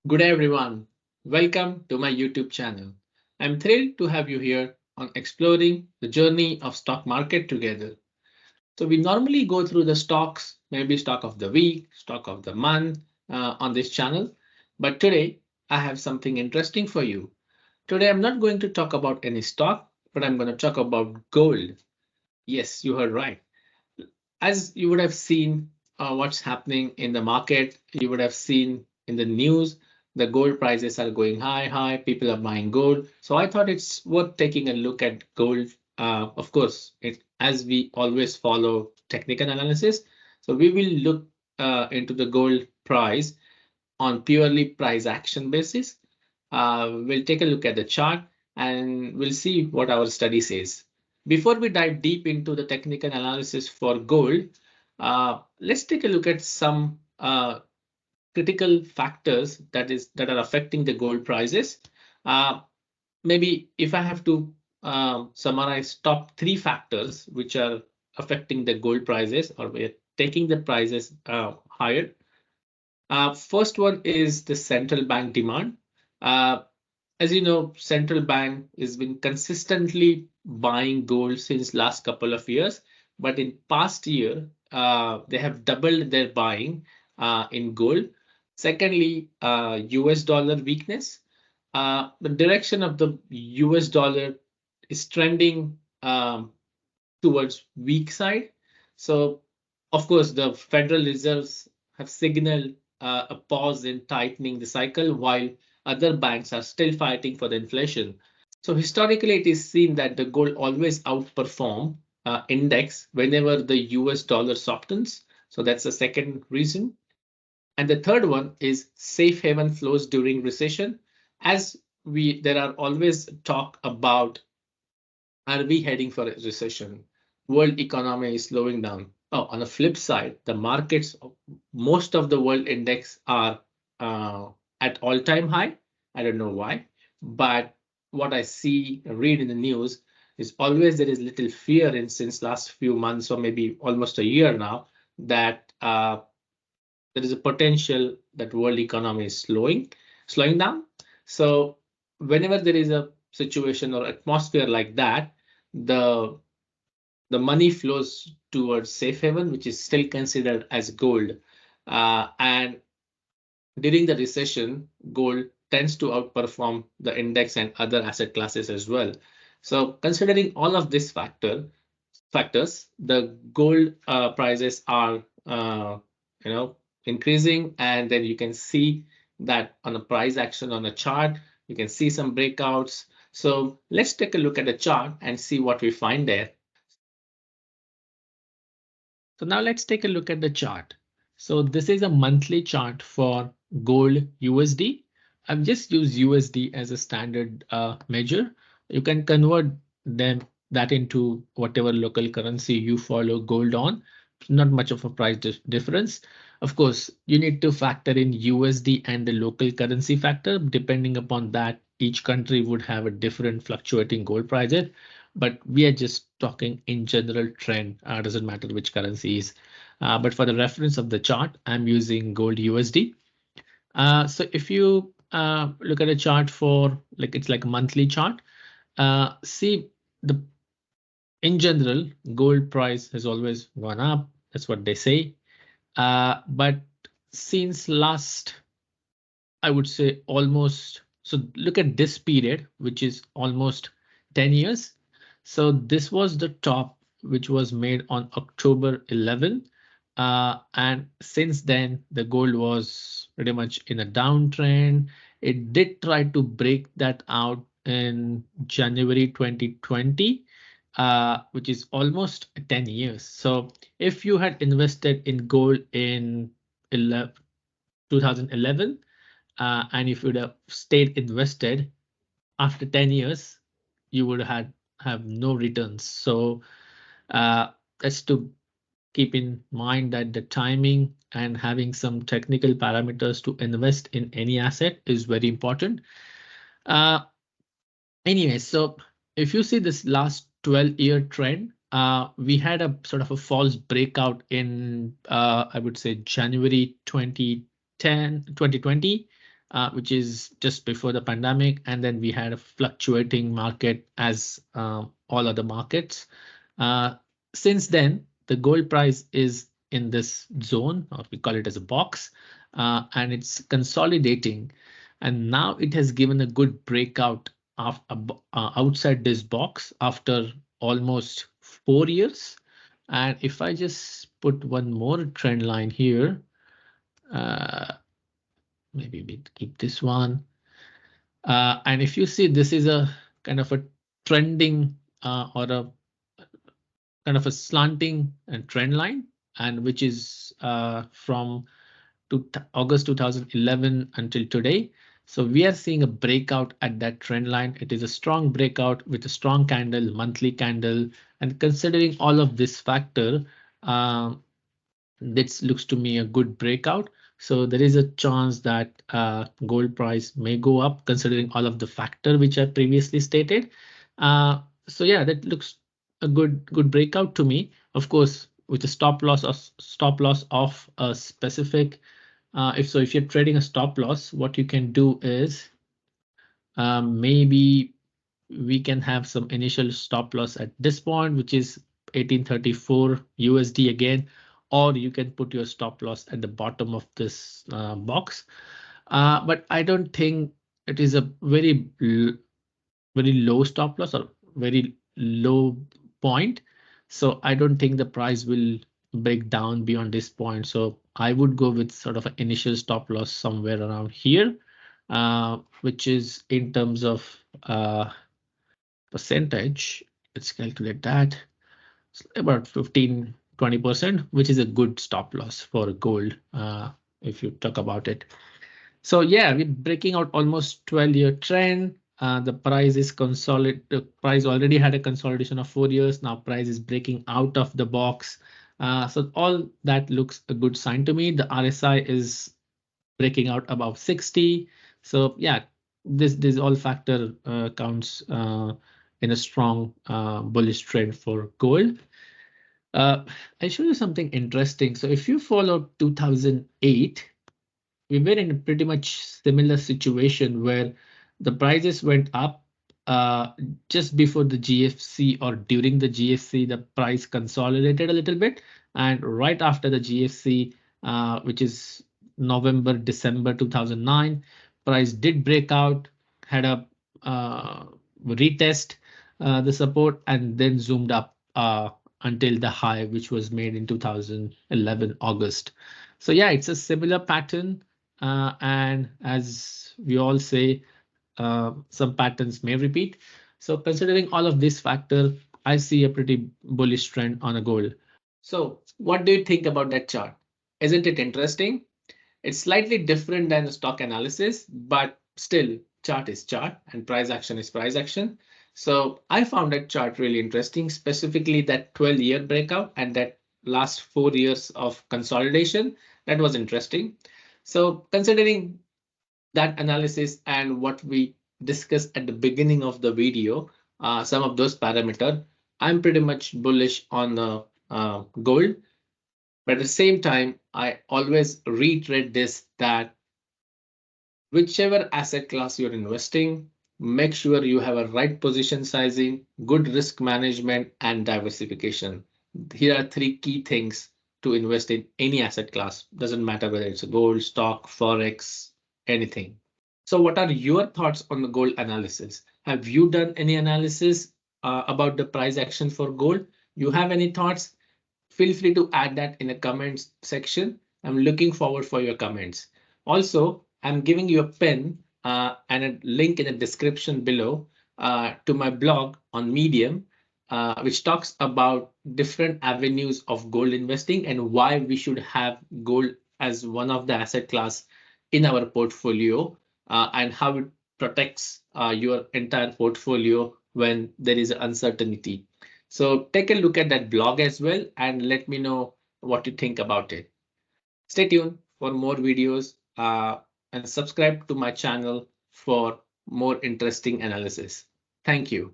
Good day, everyone. Welcome to my YouTube channel. I'm thrilled to have you here on exploring the journey of stock market together. So we normally go through the stocks, maybe stock of the week, stock of the month on this channel. But today I have something interesting for you. Today I'm not going to talk about any stock, but I'm going to talk about gold. Yes, you heard right. As you would have seen what's happening in the market, you would have seen in the news the gold prices are going high, people are buying gold. So I thought it's worth taking a look at gold. Of course, as we always follow technical analysis, so we will look into the gold price on purely price action basis. We'll take a look at the chart and we'll see what our study says. Before we dive deep into the technical analysis for gold, let's take a look at some critical factors that are affecting the gold prices. Uh, Maybe if I have to summarize top three factors which are affecting the gold prices or we're taking the prices higher. First one is the central bank demand. Uh, as you know, central bank has been consistently buying gold since last couple of years, but in past year, they have doubled their buying in gold. Secondly, US dollar weakness. The direction of the US dollar is trending towards weak side. So, of course, the Federal Reserves have signaled a pause in tightening the cycle while other banks are still fighting for the inflation. So historically, it is seen that the gold always outperform index whenever the US dollar softens. So that's the second reason. And the third one is safe haven flows during recession. As there are always talk about, are we heading for a recession? World economy is slowing down. Oh, on the flip side, the markets, most of the world index are uh, at all-time high. I don't know why, but what I see, read in the news is always there is little fear in since last few months or maybe almost a year now that there is a potential that world economy is slowing down. So whenever there is a situation or atmosphere like that, the the money flows towards safe haven, which is still considered as gold. And during the recession, gold tends to outperform the index and other asset classes as well. So considering all of these factors, the gold prices are increasing, and then you can see that on a price action on a chart, you can see some breakouts. So let's take a look at the chart and see what we find there. So now let's take a look at the chart. So this is a monthly chart for gold USD. I've just used USD as a standard measure. You can convert them that into whatever local currency you follow gold on. Not much of a price difference. Of course, you need to factor in USD and the local currency factor. Depending upon that, each country would have a different fluctuating gold price but we are just talking in general trend. Doesn't matter which currency is. But for the reference of the chart, I'm using gold USD. So if you look at a chart for it's like a monthly chart, see the in general gold price has always gone up. That's what they say. But since last, I would say almost, so look at this period, which is almost 10 years. So this was the top, which was made on October 11. And since then, the gold was pretty much in a downtrend. It did try to break that out in January 2020, which is almost 10 years. So if you had invested in gold in 2011, and if you would have stayed invested after 10 years, you would have no returns. So that's to keep in mind that the timing and having some technical parameters to invest in any asset is very important. Uh, Anyway, so if you see this last 12-year trend, we had a sort of a false breakout in, I would say, January 2020. which is just before the pandemic, and then we had a fluctuating market as all other markets. Uh, since then, the gold price is in this zone, or we call it as a box, and it's consolidating. And now it has given a good breakout of outside this box after almost 4 years. And if I just put one more trend line here, uh, maybe we keep this one. And if you see, this is a kind of a trending or a kind of a slanting trend line, and which is from August 2011 until today. So we are seeing a breakout at that trend line. It is a strong breakout with a strong candle, monthly candle, and considering all of this factor, this looks to me a good breakout. So there is a chance that gold price may go up considering all of the factor which I previously stated. So yeah, that looks a good breakout to me. Of course, with a stop loss of a specific. If you're trading a stop loss, what you can do is maybe we can have some initial stop loss at this point, which is 1834 USD again, or you can put your stop loss at the bottom of this box. But I don't think it is a very low stop loss or very low point. So I don't think the price will break down beyond this point. So I would go with sort of an initial stop loss somewhere around here, which is in terms of percentage. Let's calculate that. It's about 15-20%, which is a good stop loss for gold if you talk about it. So yeah, we're breaking out almost 12-year trend. The price is consolidate. The price already had a consolidation of 4 years. Now price is breaking out of the box. So all that looks a good sign to me. The RSI is breaking out above 60. So yeah, this all factor counts in a strong bullish trend for gold. I'll show you something interesting. So if you follow 2008, we were in a pretty much similar situation where the prices went up just before the GFC or during the GFC, the price consolidated a little bit. And right after the GFC, which is November, December 2009, price did break out, had a retest the support, and then zoomed up until the high, which was made in 2011 August. So yeah, it's a similar pattern. And as we all say, some patterns may repeat. So considering all of this factor, I see a pretty bullish trend on a gold. So what do you think about that chart? Isn't it interesting? It's slightly different than stock analysis, but still chart is chart and price action is price action. So I found that chart really interesting, specifically that 12-year breakout and that last 4 years of consolidation. That was interesting. So considering that analysis and what we discussed at the beginning of the video, some of those parameters, I'm pretty much bullish on the gold. But at the same time, I always reiterate this that whichever asset class you're investing, make sure you have a right position sizing, good risk management, and diversification. Here are three key things to invest in any asset class. Doesn't matter whether it's a gold, stock, forex, anything. So what are your thoughts on the gold analysis? Have you done any analysis about the price action for gold? You have any thoughts? Feel free to add that in the comments section. I'm looking forward for your comments. Also, I'm giving you a pin and a link in the description below to my blog on Medium, which talks about different avenues of gold investing and why we should have gold as one of the asset class in our portfolio and how it protects your entire portfolio when there is uncertainty. So take a look at that blog as well and let me know what you think about it. Stay tuned for more videos and subscribe to my channel for more interesting analysis. Thank you.